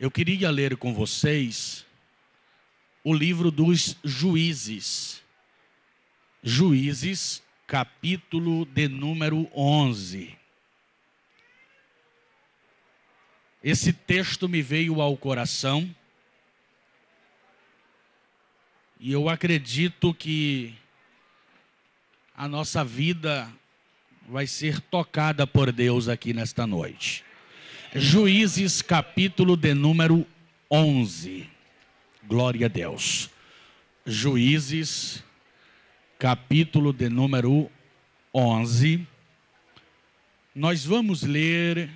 Eu queria ler com vocês o livro dos Juízes. Juízes, capítulo de número 11. Esse texto me veio ao coração e eu acredito que a nossa vida vai ser tocada por Deus aqui nesta noite. Juízes, capítulo de número 11. Glória a Deus. Juízes, capítulo de número 11. Nós vamos ler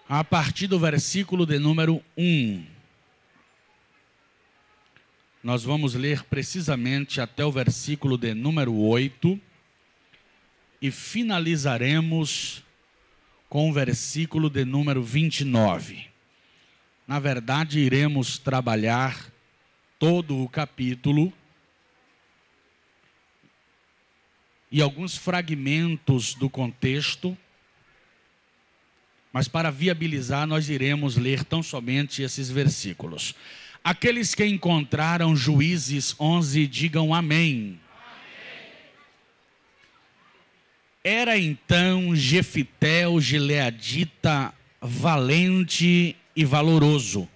a partir do versículo de número 1. Nós vamos ler precisamente até o versículo de número 8 e finalizaremos com o versículo de número 29. Na verdade, iremos trabalhar todo o capítulo e alguns fragmentos do contexto, mas para viabilizar nós iremos ler tão somente esses versículos. Aqueles que encontraram Juízes 11, digam amém. Era então Jefité o gileadita valente e valoroso,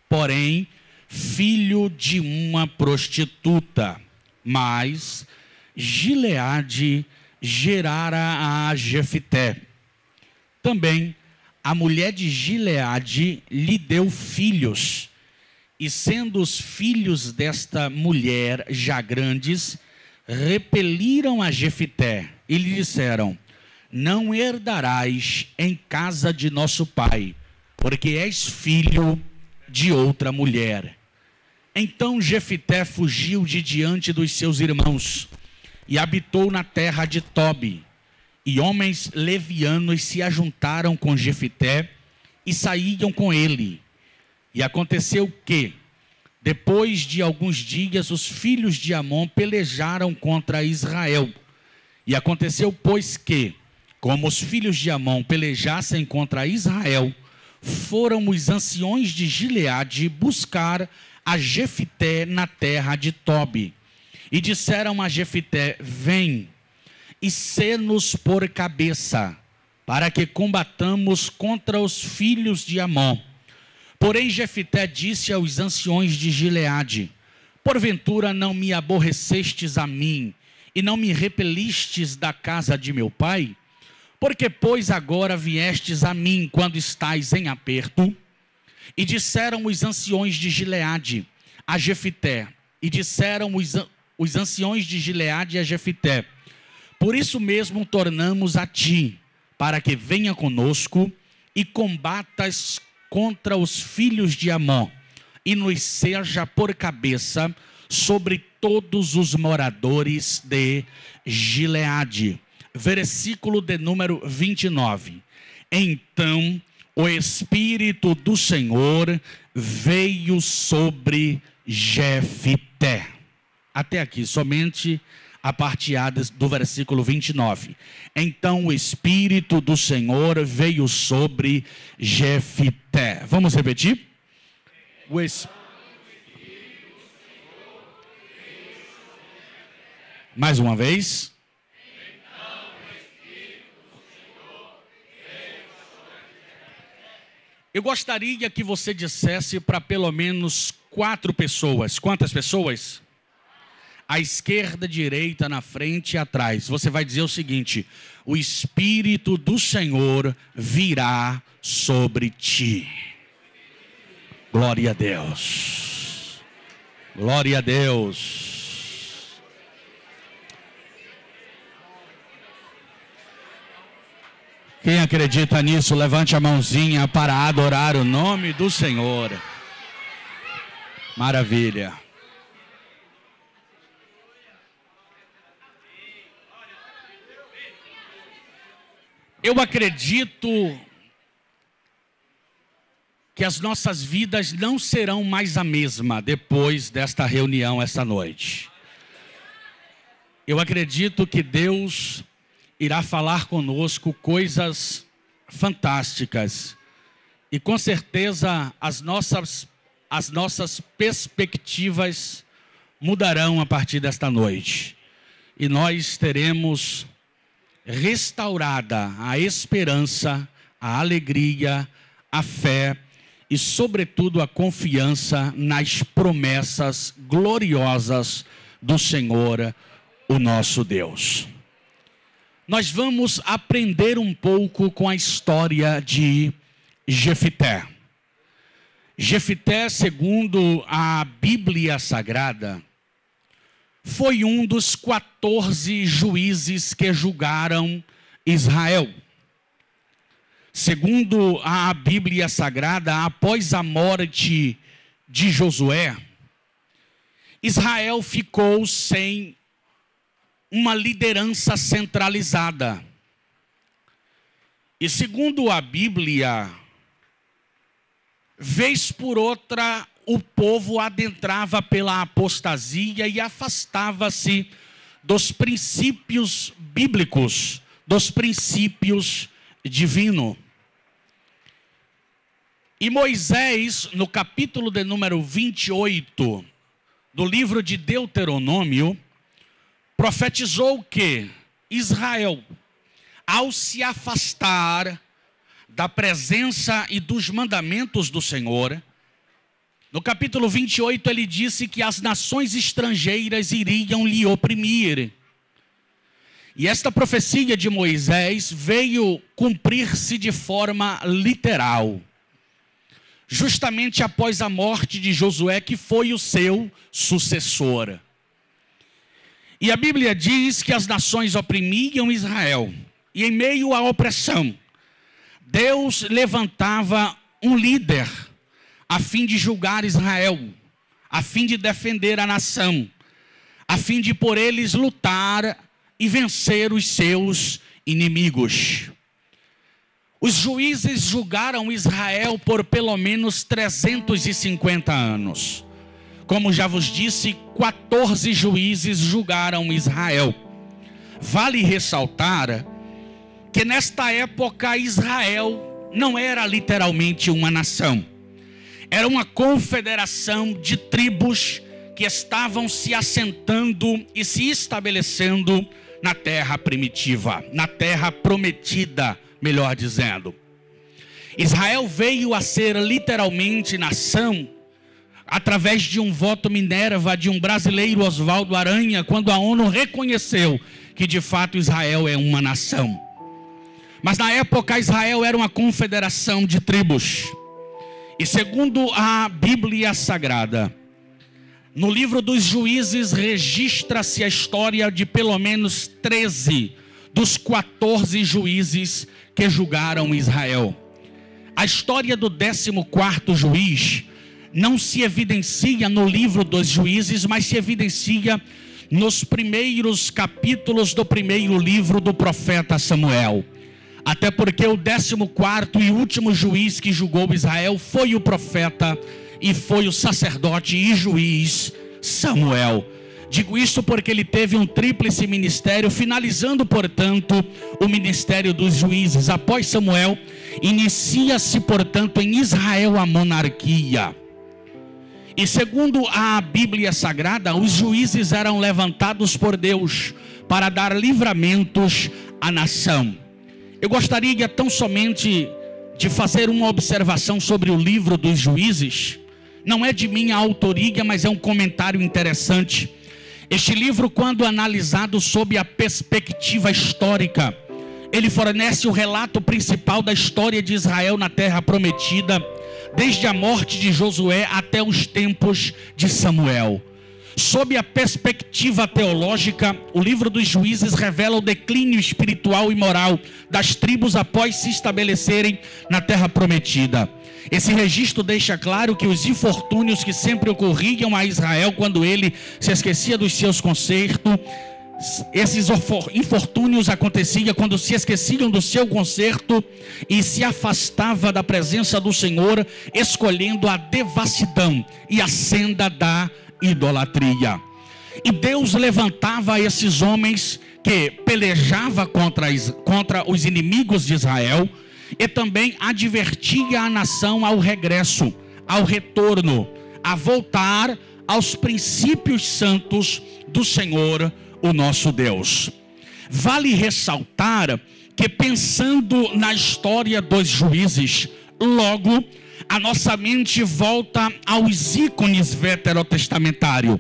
porém filho de uma prostituta. Mas Gileade gerara a Jefité. Também a mulher de Gileade lhe deu filhos, e sendo os filhos desta mulher já grandes, repeliram a Jefité e lhe disseram: não herdarás em casa de nosso pai, porque és filho de outra mulher. Então Jefité fugiu de diante dos seus irmãos e habitou na terra de Tobi. E homens levianos se ajuntaram com Jefité e saíam com ele. E aconteceu que, depois de alguns dias, os filhos de Amon pelejaram contra Israel. E aconteceu, pois, que, como os filhos de Amon pelejassem contra Israel, foram os anciões de Gileade buscar a Jefité na terra de Tobi. E disseram a Jefité: vem e sê-nos por cabeça, para que combatamos contra os filhos de Amon. Porém Jefité disse aos anciões de Gileade: porventura não me aborrecestes a mim, e não me repelistes da casa de meu pai? Porque, pois, agora viestes a mim quando estais em aperto? E disseram os anciões de Gileade a Jefité, e disseram os anciões de Gileade a Jefité: por isso mesmo tornamos a ti, para que venha conosco e combatas contra os filhos de Amon, e nos seja por cabeça sobre todos os moradores de Gileade. Versículo de número 29. Então o Espírito do Senhor veio sobre Jefité. Até aqui, somente a parte A do versículo 29. Então o Espírito do Senhor veio sobre Jefité. Vamos repetir? Mais uma vez. Eu gostaria que você dissesse para pelo menos 4 pessoas. Quantas pessoas? À esquerda, direita, na frente e atrás. Você vai dizer o seguinte: o Espírito do Senhor virá sobre ti. Glória a Deus. Glória a Deus. Quem acredita nisso, levante a mãozinha para adorar o nome do Senhor. Maravilha. Eu acredito que as nossas vidas não serão mais a mesma depois desta reunião esta noite. Eu acredito que Deus irá falar conosco coisas fantásticas. E com certeza as nossas perspectivas mudarão a partir desta noite. E nós teremos restaurada a esperança, a alegria, a fé e, sobretudo, a confiança nas promessas gloriosas do Senhor, o nosso Deus. Nós vamos aprender um pouco com a história de Jefité. Jefité, segundo a Bíblia Sagrada, foi um dos 14 juízes que julgaram Israel. Segundo a Bíblia Sagrada, após a morte de Josué, Israel ficou sem uma liderança centralizada. E segundo a Bíblia, vez por outra, o povo adentrava pela apostasia e afastava-se dos princípios bíblicos, dos princípios divinos. E Moisés, no capítulo de número 28 do livro de Deuteronômio, profetizou que Israel, ao se afastar da presença e dos mandamentos do Senhor, no capítulo 28 ele disse que as nações estrangeiras iriam lhe oprimir. E esta profecia de Moisés veio cumprir-se de forma literal, justamente após a morte de Josué, que foi o seu sucessor. E a Bíblia diz que as nações oprimiam Israel, e em meio à opressão, Deus levantava um líder a fim de julgar Israel, a fim de defender a nação, a fim de por eles lutar e vencer os seus inimigos. Os juízes julgaram Israel por pelo menos 350 anos. Como já vos disse, 14 juízes julgaram Israel. Vale ressaltar que nesta época Israel não era literalmente uma nação. Era uma confederação de tribos que estavam se assentando e se estabelecendo na terra primitiva, na terra prometida, melhor dizendo. Israel veio a ser literalmente nação através de um voto Minerva de um brasileiro, Oswaldo Aranha, quando a ONU reconheceu que de fato Israel é uma nação. Mas na época Israel era uma confederação de tribos. E segundo a Bíblia Sagrada, no livro dos Juízes registra-se a história de pelo menos 13 dos 14 juízes que julgaram Israel. A história do 14º juiz não se evidencia no livro dos Juízes, mas se evidencia nos primeiros capítulos do primeiro livro do profeta Samuel. Até porque o 14º e último juiz que julgou Israel foi o profeta e foi o sacerdote e juiz Samuel. Digo isso porque ele teve um tríplice ministério, finalizando, portanto, o ministério dos juízes. Após Samuel, inicia-se, portanto, em Israel a monarquia. E segundo a Bíblia Sagrada, os juízes eram levantados por Deus para dar livramentos à nação. Eu gostaria tão somente de fazer uma observação sobre o livro dos Juízes. Não é de minha autoria, mas é um comentário interessante. Este livro, quando analisado sob a perspectiva histórica, ele fornece o relato principal da história de Israel na terra prometida, desde a morte de Josué até os tempos de Samuel. Sob a perspectiva teológica, o livro dos Juízes revela o declínio espiritual e moral das tribos após se estabelecerem na terra prometida. Esse registro deixa claro que os infortúnios que sempre ocorriam a Israel quando ele se esquecia dos seus concertos, esses infortúnios aconteciam quando se esqueciam do seu concerto e se afastava da presença do Senhor, escolhendo a devassidão e a senda da idolatria. E Deus levantava esses homens que pelejavam contra os inimigos de Israel, e também advertia a nação ao regresso, ao retorno, a voltar aos princípios santos do Senhor, o nosso Deus. Vale ressaltar que, pensando na história dos juízes, logo a nossa mente volta aos ícones veterotestamentários.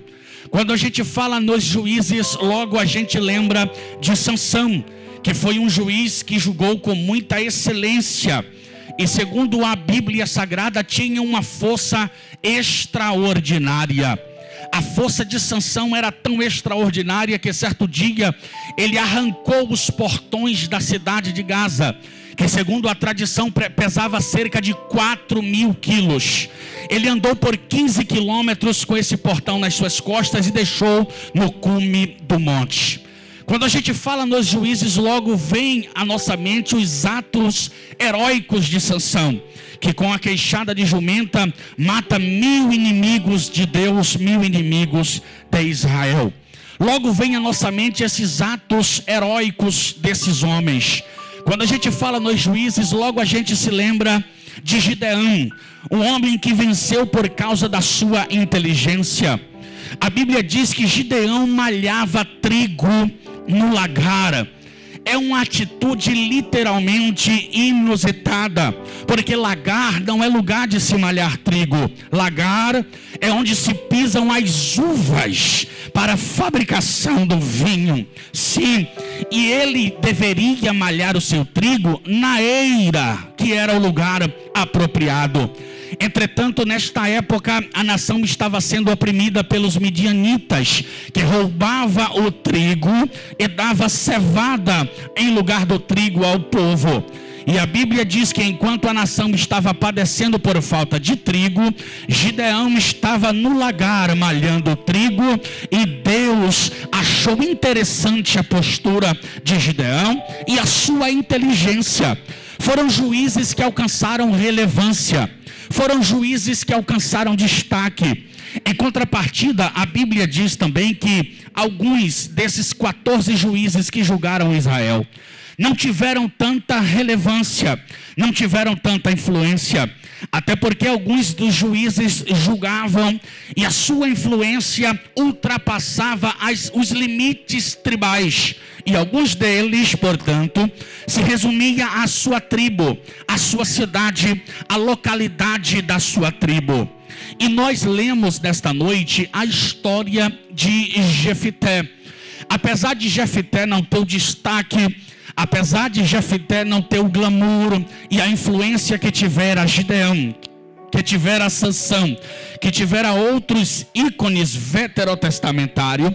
Quando a gente fala nos juízes, logo a gente lembra de Sansão, que foi um juiz que julgou com muita excelência e, segundo a Bíblia Sagrada, tinha uma força extraordinária. A força de Sansão era tão extraordinária que certo dia ele arrancou os portões da cidade de Gaza, que segundo a tradição pesava cerca de 4.000 quilos. Ele andou por 15 quilômetros com esse portão nas suas costas e deixou no cume do monte. Quando a gente fala nos juízes, logo vem à nossa mente os atos heróicos de Sansão, que com a queixada de jumenta mata 1.000 inimigos de Deus, 1.000 inimigos de Israel. Logo vem à nossa mente esses atos heróicos desses homens. Quando a gente fala nos juízes, logo a gente se lembra de Gideão, um homem que venceu por causa da sua inteligência. A Bíblia diz que Gideão malhava trigo no lagar. É uma atitude literalmente inusitada, porque lagar não é lugar de se malhar trigo. Lagar é onde se pisam as uvas para a fabricação do vinho. Sim, e ele deveria malhar o seu trigo na eira, que era o lugar apropriado. Entretanto, nesta época, a nação estava sendo oprimida pelos midianitas, que roubava o trigo e dava cevada em lugar do trigo ao povo. E a Bíblia diz que enquanto a nação estava padecendo por falta de trigo, Gideão estava no lagar malhando trigo, e Deus achou interessante a postura de Gideão e a sua inteligência. Foram juízes que alcançaram relevância. Foram juízes que alcançaram destaque. Em contrapartida, a Bíblia diz também que alguns desses 14 juízes que julgaram Israel não tiveram tanta relevância, não tiveram tanta influência, até porque alguns dos juízes julgavam e a sua influência ultrapassava os limites tribais. E alguns deles, portanto, se resumia à sua tribo, à sua cidade, à localidade da sua tribo. E nós lemos nesta noite a história de Jefité. Apesar de Jefité não ter o destaque, apesar de Jefité não ter o glamour e a influência que tivera Gideão, que tivera Sansão, que tivera outros ícones veterotestamentários,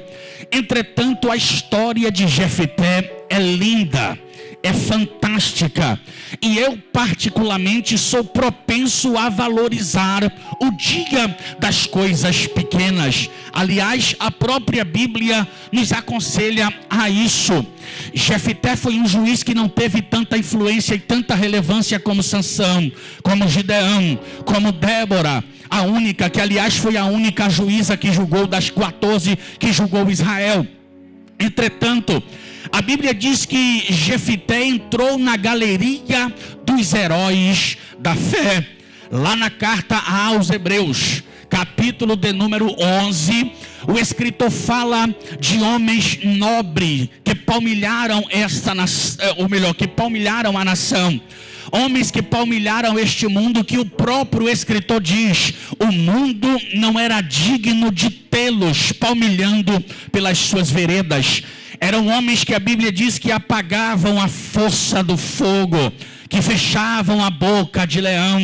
entretanto a história de Jefité é linda, é fantástica, e eu particularmente sou propenso a valorizar o dia das coisas pequenas. Aliás, a própria Bíblia nos aconselha a isso. Jefité foi um juiz que não teve tanta influência e tanta relevância como Sansão, como Gideão, como Débora, a única, que aliás foi a única juíza que julgou das 14 que julgou Israel. Entretanto, a Bíblia diz que Jefité entrou na galeria dos heróis da fé. Lá na carta aos Hebreus, capítulo de número 11, o escritor fala de homens nobres que palmilharam que palmilharam a nação. Homens que palmilharam este mundo, que o próprio escritor diz: o mundo não era digno de tê-los palmilhando pelas suas veredas. Eram homens que a Bíblia diz que apagavam a força do fogo, que fechavam a boca de leão,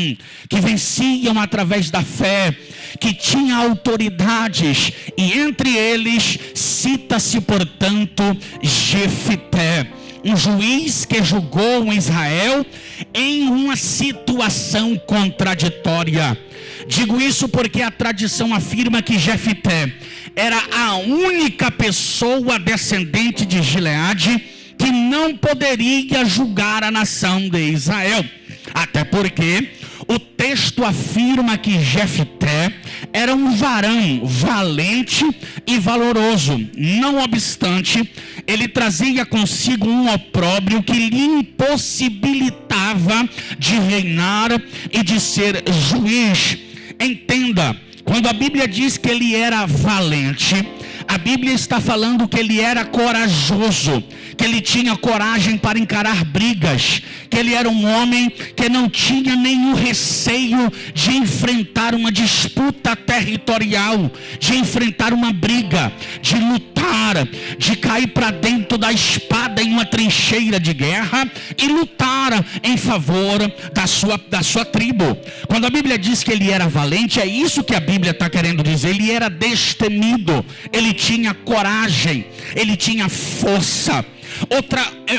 que venciam através da fé, que tinham autoridades, e entre eles cita-se, portanto, Jefité, um juiz que julgou Israel em uma situação contraditória. Digo isso porque a tradição afirma que Jefité era a única pessoa descendente de Gileade que não poderia julgar a nação de Israel. Até porque O texto afirma que Jefté era um varão valente e valoroso. Não obstante, ele trazia consigo um opróbrio que lhe impossibilitava de reinar e de ser juiz. Entenda, quando a Bíblia diz que ele era valente, a Bíblia está falando que ele era corajoso, que ele tinha coragem para encarar brigas, que ele era um homem que não tinha nenhum receio de enfrentar uma disputa territorial, de enfrentar uma briga, de lutar, de cair para dentro da espada em uma trincheira de guerra e lutar em favor da sua tribo. Quando a Bíblia diz que ele era valente, é isso que a Bíblia está querendo dizer. Ele era destemido, ele tinha coragem, ele tinha força.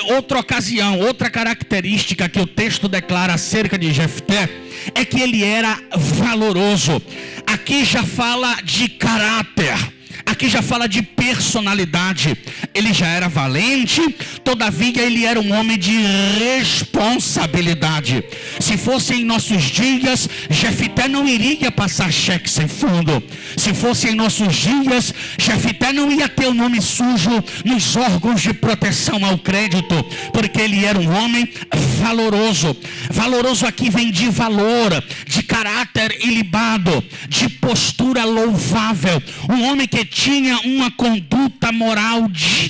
Outra ocasião, outra característica que o texto declara acerca de Jefté é que ele era valoroso. Aqui já fala de caráter, aqui já fala de personalidade. Ele já era valente, todavia ele era um homem de responsabilidade. Se fosse em nossos dias, Jefté não iria passar cheque sem fundo. Se fosse em nossos dias, Jefté não ia ter o nome sujo nos órgãos de proteção ao crédito, porque ele era um homem valoroso. Valoroso aqui vem de valor, de caráter ilibado, de postura louvável. Um homem que tinha uma conduta moral digna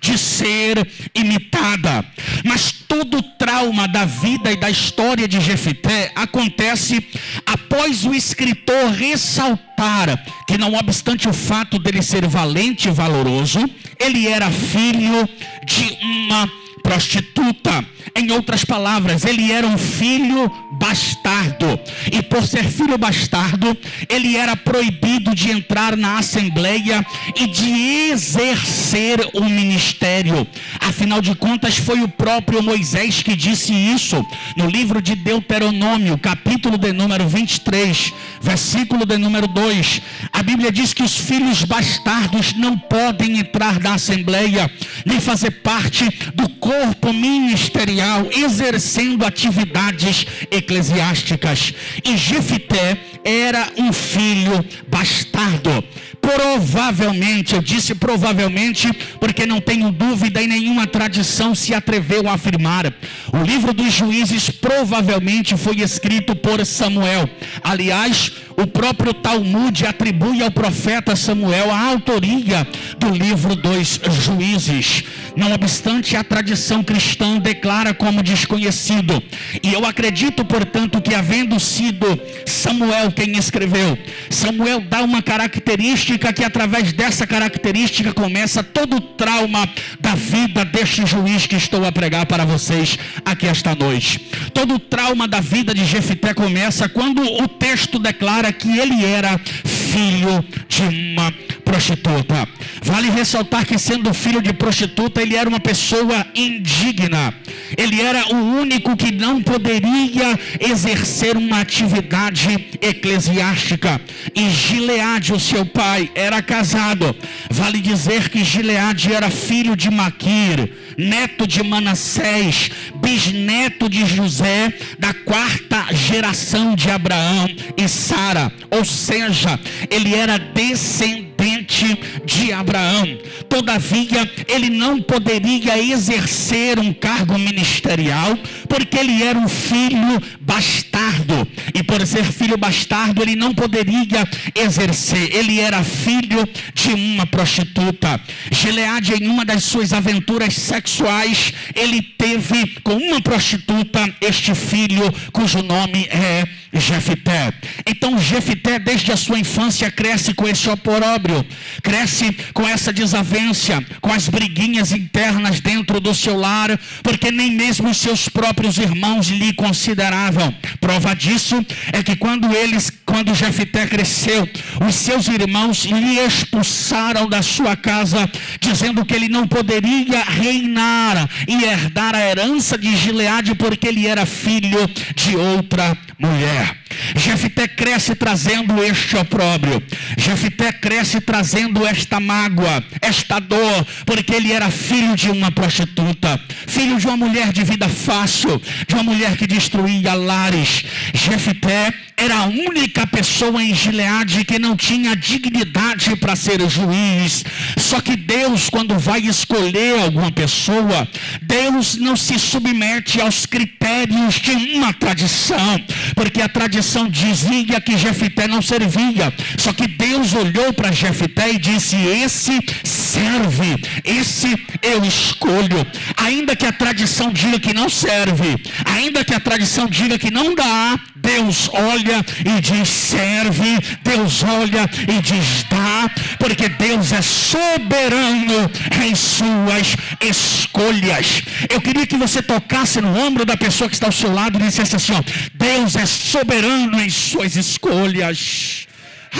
de ser imitada. Mas todo o trauma da vida e da história de Jefté acontece após o escritor ressaltar que, não obstante o fato dele ser valente e valoroso, ele era filho de uma prostituta. Em outras palavras, ele era um filho bastardo. E por ser filho bastardo, ele era proibido de entrar na assembleia e de exercer o ministério. Afinal de contas, foi o próprio Moisés que disse isso no livro de Deuteronômio, capítulo de número 23, versículo de número 2. A Bíblia diz que os filhos bastardos não podem entrar na assembleia, nem fazer parte do corpo ministerial, exercendo atividades eclesiásticas. E Jefté era um filho bastardo. Provavelmente, eu disse provavelmente porque não tenho dúvida e nenhuma tradição se atreveu a afirmar. O livro dos Juízes provavelmente foi escrito por Samuel. Aliás, o próprio Talmud atribui ao profeta Samuel a autoria do livro dos Juízes. Não obstante, a tradição cristã declara como desconhecido. E eu acredito, portanto, que havendo sido Samuel quem escreveu, Samuel dá uma característica que através dessa característica começa todo o trauma da vida deste juiz que estou a pregar para vocês aqui esta noite. Todo o trauma da vida de Jefté começa quando o texto declara que ele era filho de uma prostituta. Vale ressaltar que, sendo filho de prostituta, ele era uma pessoa indigna. Ele era o único que não poderia exercer uma atividade eclesiástica. E Gileade, o seu pai, era casado. Vale dizer que Gileade era filho de Maquir, neto de Manassés, bisneto de José, da 4ª geração de Abraão e Sara. Ou seja, ele era descendente de Abraão. Todavia, ele não poderia exercer um cargo ministerial, porque ele era um filho bastardo. E por ser filho bastardo, ele não poderia exercer. Ele era filho de uma prostituta. Gileade, em uma das suas aventuras sexuais, ele teve com uma prostituta este filho, cujo nome é Jefté. Então Jefté, desde a sua infância, cresce com esse opróbrio, cresce com essa desavença, com as briguinhas internas dentro do seu lar, porque nem mesmo os seus próprios irmãos lhe consideravam. Prova disso é que quando Jefté cresceu, os seus irmãos lhe expulsaram da sua casa, dizendo que ele não poderia reinar e herdar a herança de Gileade, porque ele era filho de outra mulher. Jefité cresce trazendo este opróbrio. Jefité cresce trazendo esta mágoa, esta dor, porque ele era filho de uma prostituta, filho de uma mulher de vida fácil, de uma mulher que destruía lares. Jefité era a única pessoa em Gileade que não tinha dignidade para ser juiz. Só que Deus, quando vai escolher alguma pessoa, Deus não se submete aos critérios de uma tradição, porque a tradição dizia que Jefité não servia. Só que Deus olhou para Jefité e disse: esse serve, esse eu escolho. Ainda que a tradição diga que não serve, ainda que a tradição diga que não dá, Deus olha e diz serve, Deus olha e diz dá, porque Deus é soberano em suas escolhas. Eu queria que você tocasse no ombro da pessoa que está ao seu lado e dissesse assim: ó, Deus é soberano em suas escolhas.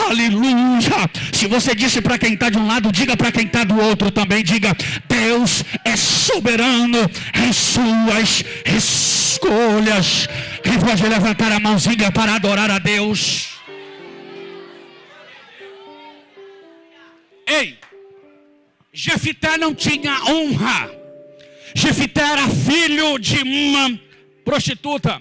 Aleluia. Se você disse para quem está de um lado, diga para quem está do outro também. Diga: Deus é soberano em suas escolhas. Quem pode levantar a mãozinha para adorar a Deus? Ei, Jefité não tinha honra. Jefité era filho de uma prostituta.